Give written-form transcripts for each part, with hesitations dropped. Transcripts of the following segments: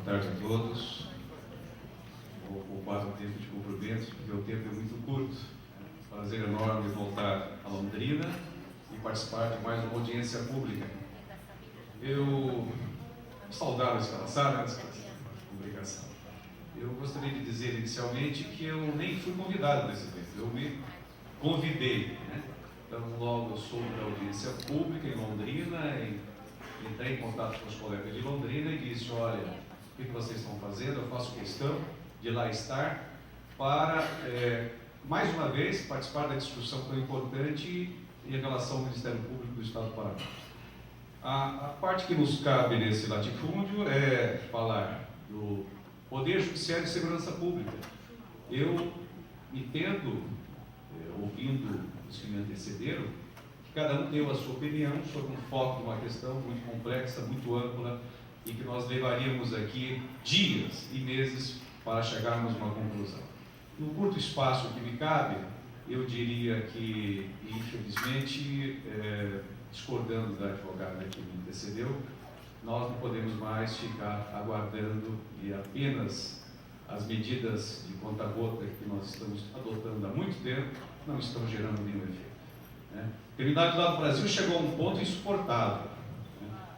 tarde a todos. Vou ocupar o tempo de cumprimentos, porque o tempo é muito curto. Prazer enorme voltar a Londrina e participar de mais uma audiência pública. Eu saudava esse Calaçara antes da publicação. Eu gostaria de dizer inicialmente que eu nem fui convidado nesse evento, eu me convidei, né? Então, logo eu soube da audiência pública em Londrina, entrei em contato com os colegas de Londrina e disse: olha, o que vocês estão fazendo? Eu faço questão de lá estar para, mais uma vez, participar da discussão tão importante em relação ao Ministério Público do Estado do Paraná. A parte que nos cabe nesse latifúndio é falar do Poder Judiciário e Segurança Pública. Eu entendo, ouvindo os que me antecederam, que cada um deu a sua opinião sobre um foco de uma questão muito complexa, muito ampla, e que nós levaríamos aqui dias e meses para chegarmos a uma conclusão. No curto espaço que me cabe, eu diria que, infelizmente, discordando da advogada que me antecedeu, nós não podemos mais ficar aguardando e apenas as medidas de conta-gota que nós estamos adotando há muito tempo não estão gerando nenhum efeito. A criminalidade lá do Brasil chegou a um ponto insuportável.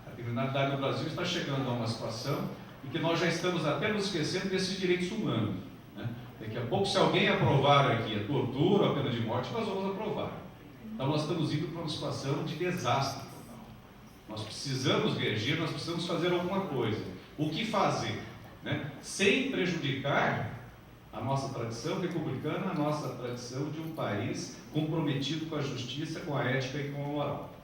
A criminalidade no Brasil está chegando a uma situação em que nós já estamos até nos esquecendo desses direitos humanos. Daqui a pouco, se alguém aprovar aqui a tortura, a pena de morte, nós vamos aprovar. Então nós estamos indo para uma situação de desastre. Nós precisamos reagir, nós precisamos fazer alguma coisa. O que fazer? Sem prejudicar a nossa tradição republicana, a nossa tradição de um país comprometido com a justiça, com a ética e com a moral.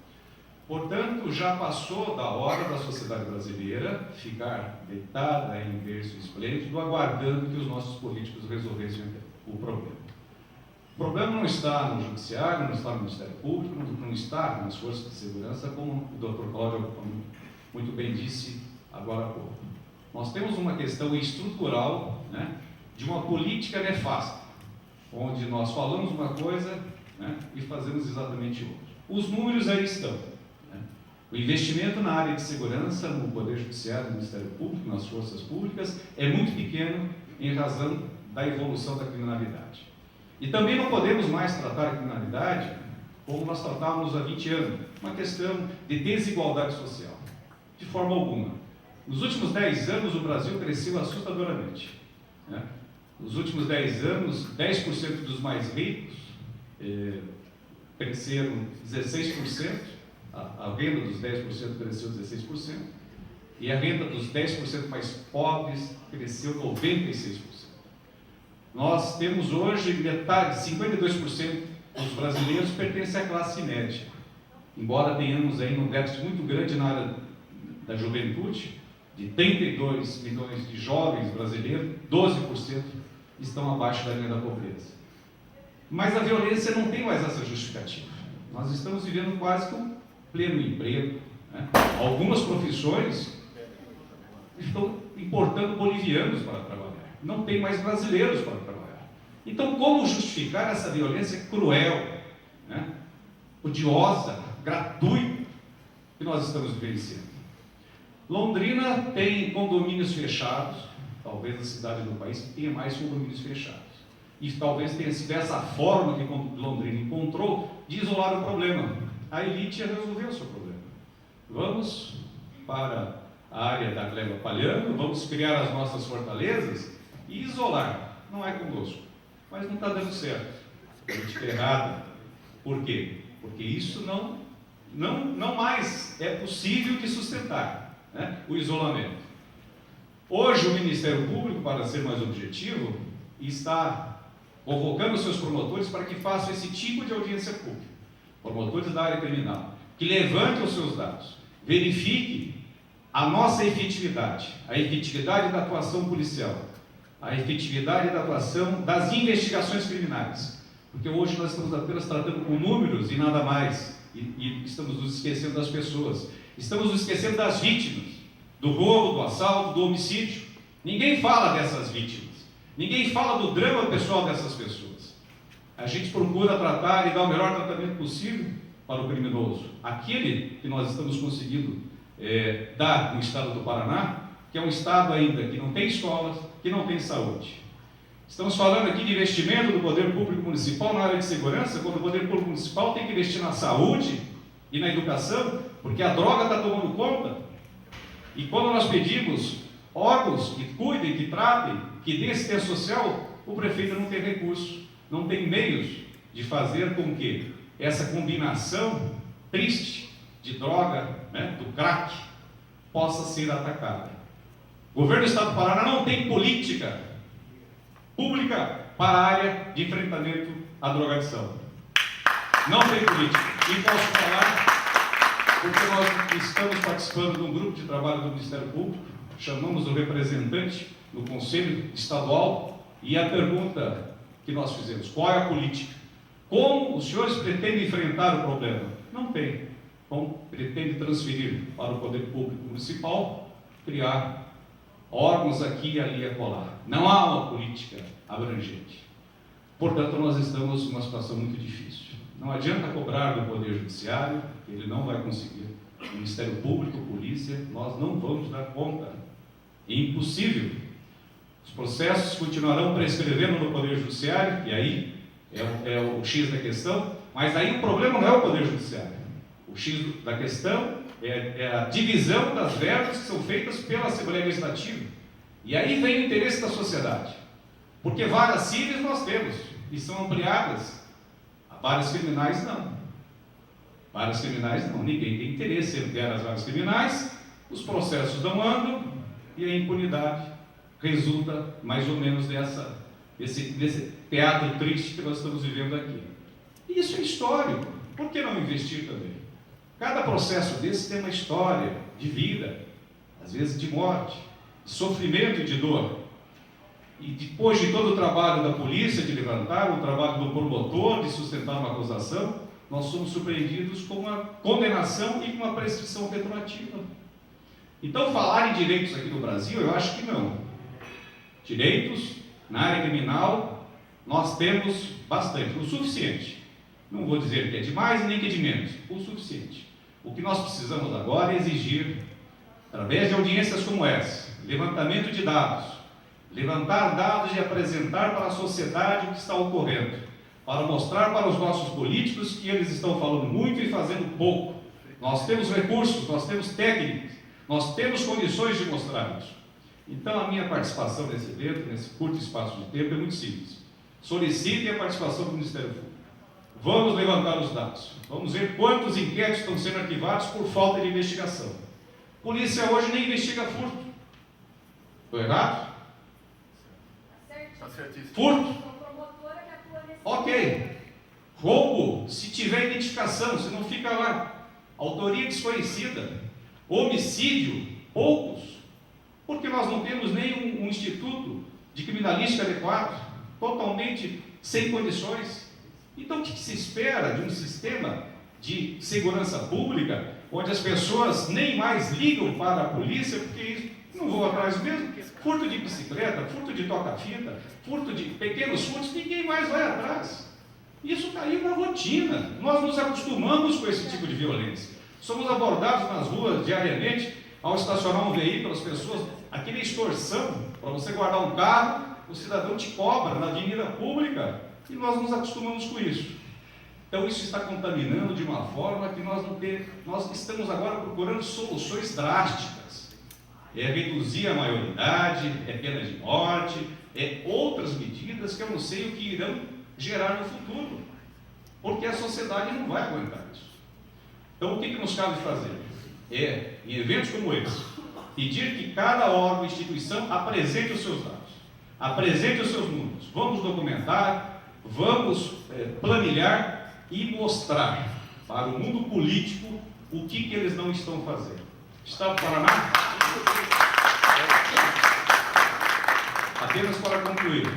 Portanto, já passou da hora da sociedade brasileira ficar deitada em berço esplêndido, aguardando que os nossos políticos resolvessem o problema. O problema não está no Judiciário, não está no Ministério Público, não está nas forças de segurança, como o Dr. Cláudio muito bem disse agora há pouco. Nós temos uma questão estrutural, de uma política nefasta, onde nós falamos uma coisa, e fazemos exatamente outra. Os números aí estão. O investimento na área de segurança, no Poder Judiciário, no Ministério Público, nas forças públicas, é muito pequeno em razão da evolução da criminalidade. E também não podemos mais tratar a criminalidade como nós tratávamos há 20 anos, uma questão de desigualdade social, de forma alguma. Nos últimos 10 anos, o Brasil cresceu assustadoramente. Nos últimos 10 anos, 10% dos mais ricos cresceram 16%, a renda dos 10% cresceu 16%, e a renda dos 10% mais pobres cresceu 96%. Nós temos hoje metade, 52% dos brasileiros pertencem à classe média. Embora tenhamos aí um déficit muito grande na área da juventude, de 32 milhões de jovens brasileiros, 12% estão abaixo da linha da pobreza. Mas a violência não tem mais essa justificativa. Nós estamos vivendo quase que um pleno emprego. Algumas profissões estão importando bolivianos para trabalhar. Não tem mais brasileiros para trabalhar. Então, como justificar essa violência cruel, odiosa, gratuita, que nós estamos vivenciando? Londrina tem condomínios fechados, talvez a cidade do país tenha mais condomínios fechados. E talvez tenha sido essa forma que Londrina encontrou de isolar o problema. A elite já resolveu o seu problema. Vamos para a área da gleba palhano, vamos criar as nossas fortalezas e isolar. Não é conosco, mas não está dando certo. Política errada. Por quê? Porque isso não mais é possível de sustentar, o isolamento. Hoje o Ministério Público, para ser mais objetivo, está convocando os seus promotores para que façam esse tipo de audiência pública. Promotores da área criminal, que levantem os seus dados, verifiquem a nossa efetividade, a efetividade da atuação policial, a efetividade da atuação das investigações criminais, porque hoje nós estamos apenas tratando com números e nada mais, e estamos nos esquecendo das pessoas, estamos nos esquecendo das vítimas, do roubo, do assalto, do homicídio. Ninguém fala dessas vítimas, ninguém fala do drama pessoal dessas pessoas. A gente procura tratar e dar o melhor tratamento possível para o criminoso, aquele que nós estamos conseguindo dar no estado do Paraná, que é um estado ainda que não tem escolas, que não tem saúde. Estamos falando aqui de investimento do poder público municipal na área de segurança, quando o poder público municipal tem que investir na saúde e na educação, porque a droga está tomando conta. E quando nós pedimos órgãos que cuidem, que tratem, que deem assistência social, o prefeito não tem recursos, não tem meios de fazer com que essa combinação triste de droga, né, do crack, possa ser atacada. O governo do Estado do Paraná não tem política pública para a área de enfrentamento à drogadição. Não tem política. E posso falar, porque nós estamos participando de um grupo de trabalho do Ministério Público, chamamos o representante no Conselho Estadual, e a pergunta que nós fizemos: qual é a política? Como os senhores pretendem enfrentar o problema? Não tem. Como pretende transferir para o poder público municipal, criar órgãos aqui, ali e acolá. Não há uma política abrangente. Portanto, nós estamos numa situação muito difícil. Não adianta cobrar do Poder Judiciário, ele não vai conseguir. O Ministério Público, Polícia, nós não vamos dar conta. É impossível. Os processos continuarão prescrevendo no Poder Judiciário, e aí é o X da questão, mas aí o problema não é o Poder Judiciário. O X da questão é a divisão das verbas que são feitas pela Assembleia Legislativa. E aí vem o interesse da sociedade. Porque varas cíveis nós temos, e são ampliadas. Varas criminais não. Varas criminais não. Ninguém tem interesse em ampliar as varas criminais, os processos não andam, e a impunidade resulta mais ou menos desse teatro triste que nós estamos vivendo aqui. E isso é histórico. Por que não investir também? Cada processo desse tem uma história de vida, às vezes de morte, de sofrimento e de dor. E depois de todo o trabalho da polícia de levantar, o trabalho do promotor de sustentar uma acusação, nós somos surpreendidos com uma condenação e com uma prescrição retroativa. Então, falar em direitos aqui no Brasil, eu acho que não. Direitos na área criminal, nós temos bastante, o suficiente. Não vou dizer que é de mais nem que é de menos, o suficiente. O que nós precisamos agora é exigir, através de audiências como essa, levantamento de dados, levantar dados e apresentar para a sociedade o que está ocorrendo, para mostrar para os nossos políticos que eles estão falando muito e fazendo pouco. Nós temos recursos, nós temos técnicas, nós temos condições de mostrar isso. Então, a minha participação nesse evento, nesse curto espaço de tempo, é muito simples. Solicitem a participação do Ministério Público. Vamos levantar os dados. Vamos ver quantos inquéritos estão sendo arquivados por falta de investigação. A polícia hoje nem investiga furto. Estou errado? Está certíssimo. Furto? Ok. Roubo, se tiver identificação, se não fica lá. Autoria desconhecida. Homicídio, poucos. Porque nós não temos nem um instituto de criminalística adequado, totalmente sem condições. Então, o que se espera de um sistema de segurança pública, onde as pessoas nem mais ligam para a polícia, porque não vão atrás mesmo? Furto de bicicleta, furto de toca-fita, furto de pequenos furtos, ninguém mais vai atrás. Isso caiu na rotina. Nós nos acostumamos com esse tipo de violência. Somos abordados nas ruas diariamente, ao estacionar um veículo, as pessoas, aquela extorsão, para você guardar um carro, o cidadão te cobra na avenida pública, e nós nos acostumamos com isso. Então isso está contaminando de uma forma que nós estamos agora procurando soluções drásticas. É reduzir a maioridade, é pena de morte, é outras medidas que eu não sei o que irão gerar no futuro, porque a sociedade não vai aguentar isso. Então o que nos cabe fazer? Em eventos como esse, pedir que cada órgão e instituição apresente os seus dados, apresente os seus números. Vamos documentar, vamos planilhar e mostrar para o mundo político o que eles não estão fazendo. Estado do Paraná? Apenas para concluir,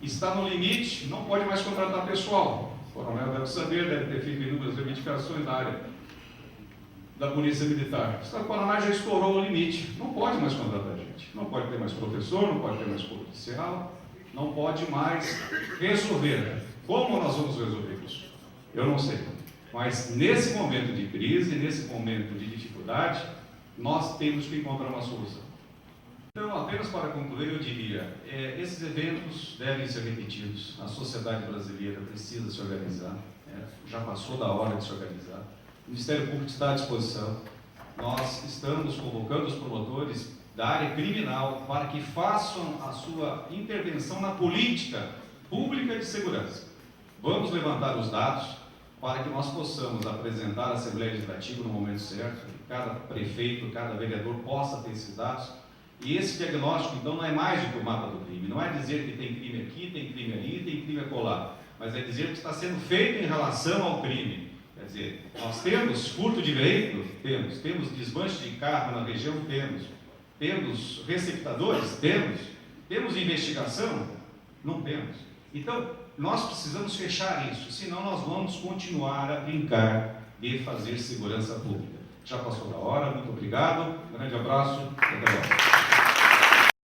está no limite, não pode mais contratar pessoal. O coronel deve saber, deve ter feito inúmeras reivindicações na área da Polícia Militar. O Estado do Paraná já estourou o limite, não pode mais contratar gente, não pode ter mais professor, não pode ter mais policial, não pode mais resolver. Como nós vamos resolver isso? Eu não sei, mas nesse momento de crise, nesse momento de dificuldade, nós temos que encontrar uma solução. Então, apenas para concluir, eu diria, esses eventos devem ser repetidos. A sociedade brasileira precisa se organizar, já passou da hora de se organizar. O Ministério Público está à disposição. Nós estamos convocando os promotores da área criminal para que façam a sua intervenção na política pública de segurança. Vamos levantar os dados para que nós possamos apresentar à Assembleia Legislativa no momento certo, que cada prefeito, cada vereador possa ter esses dados. E esse diagnóstico, então, não é mais do que o mapa do crime. Não é dizer que tem crime aqui, tem crime ali, tem crime acolá, mas é dizer o que está sendo feito em relação ao crime. Quer dizer, nós temos furto de veículo? Temos desmanche de carro na região? Temos receptadores? Temos investigação? Não temos. Então, nós precisamos fechar isso, senão nós vamos continuar a brincar de fazer segurança pública. Já passou da hora, muito obrigado, grande abraço e até logo.